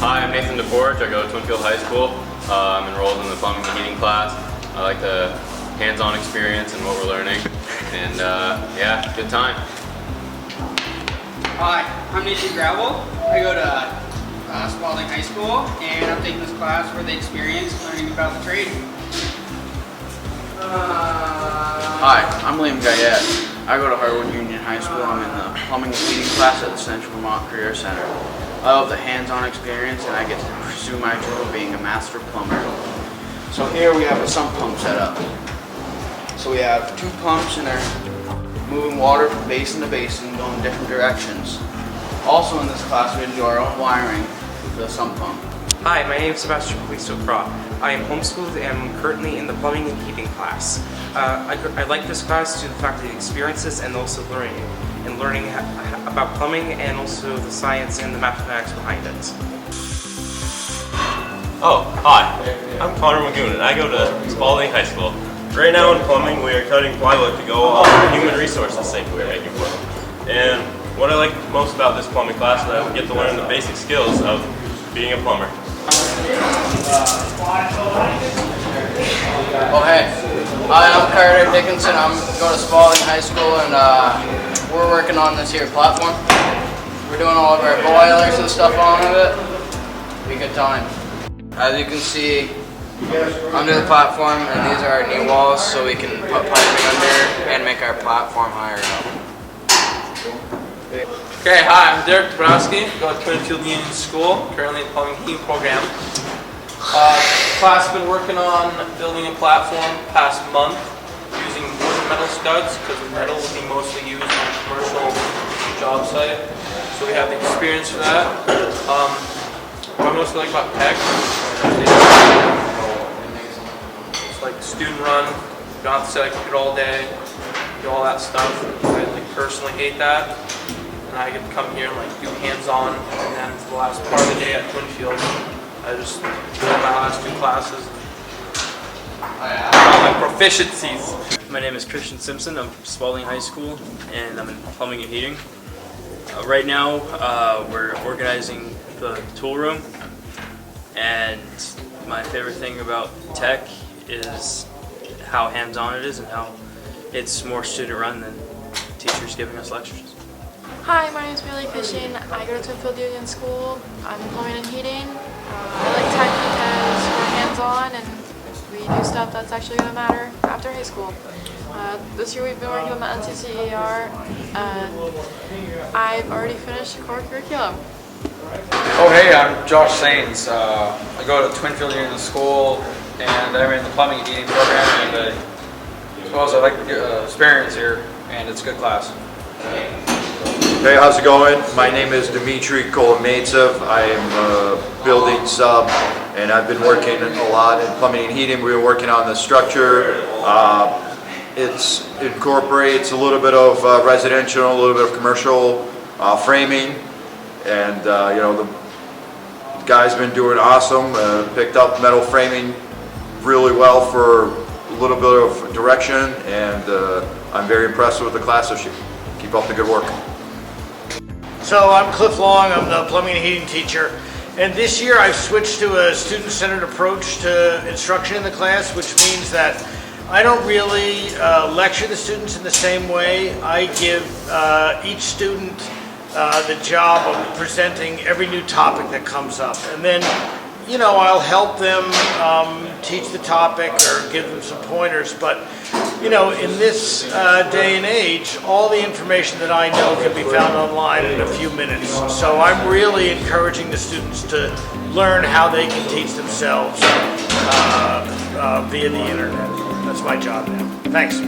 Hi, I'm Nathan DeForge. I go to Twinfield High School. I'm enrolled in the plumbing and heating class. I like the hands-on experience and what we're learning. And yeah, good time. Hi, I'm Nathan Gravel. I go to Spalding High School, and I'm taking this class for the experience learning about the trade. Hi, I'm Liam Guyette. I go to Harwood Union High School. I'm in the plumbing and heating class at the Central Vermont Career Center. I love the hands-on experience, and I get to pursue my dream of being a master plumber. So here we have a sump pump set up. So we have two pumps, and they're moving water from basin to basin, going different directions. Also in this class, we do our own wiring with the sump pump. Hi, my name is Sebastian Polisto-Craw. I am homeschooled and I'm currently in the plumbing and heating class. I like this class due to the fact of the experiences and also learning about plumbing and also the science and the mathematics behind it. Oh, hi. I'm Connor Magoon and I go to Spalding High School. Right now in plumbing, we are cutting plywood to go on the human resources sake we are making plumbing. And what I like most about this plumbing class is that we get to learn the basic skills of being a plumber. Oh hey, hi, I'm Carter Dickinson. I'm going to Spalding High School, and we're working on this here platform. We're doing all of our boilers and stuff on it. Be a good time. As you can see, under the platform, and these are our knee walls, so we can put piping under and make our platform higher up. Okay, hi, I'm Derek Dabrowski, go to Twinfield Union School, currently in the plumbing and heating program. Class has been working on building a platform past month using wood and metal studs, because metal will be mostly used on a commercial job site. So we have the experience for that. What I mostly like about tech, it's like student run, you don't have to sit at a computer all day, do all that stuff. I personally hate that. I get to come here and do hands-on, and then for the last part of the day at Twinfield, I just did my last two classes. All my proficiencies. My name is Christian Simpson. I'm from Spalding High School, and I'm in plumbing and heating. Right now, we're organizing the tool room, and my favorite thing about tech is how hands-on it is and how it's more student-run than teachers giving us lectures. Hi, my name is Bailey Fishing. I go to Twinfield Union School. I'm in plumbing and heating. I like tech because we're hands-on and we do stuff that's actually going to matter after high school. This year we've been working on the NCCER, and I've already finished the core curriculum. Oh hey, I'm Josh Sains. I go to Twinfield Union School, and I'm in the plumbing and heating program, and as well as I like the experience here, and it's a good class. Hey, how's it going? My name is Dmitry Kolomaitsev. I am a building sub, and I've been working a lot in plumbing and heating. We've been working on the structure. It incorporates a little bit of residential, a little bit of commercial framing, and you know, the guy's been doing awesome. Picked up metal framing really well for a little bit of direction, and I'm very impressed with the class this year. Keep up the good work. So I'm Cliff Long, I'm the plumbing and heating teacher, and this year I've switched to a student-centered approach to instruction in the class, which means that I don't really lecture the students in the same way. I give each student the job of presenting every new topic that comes up, and then you know, I'll help them teach the topic or give them some pointers, but you know, in this day and age, all the information that I know can be found online in a few minutes. So I'm really encouraging the students to learn how they can teach themselves via the internet. That's my job now. Thanks.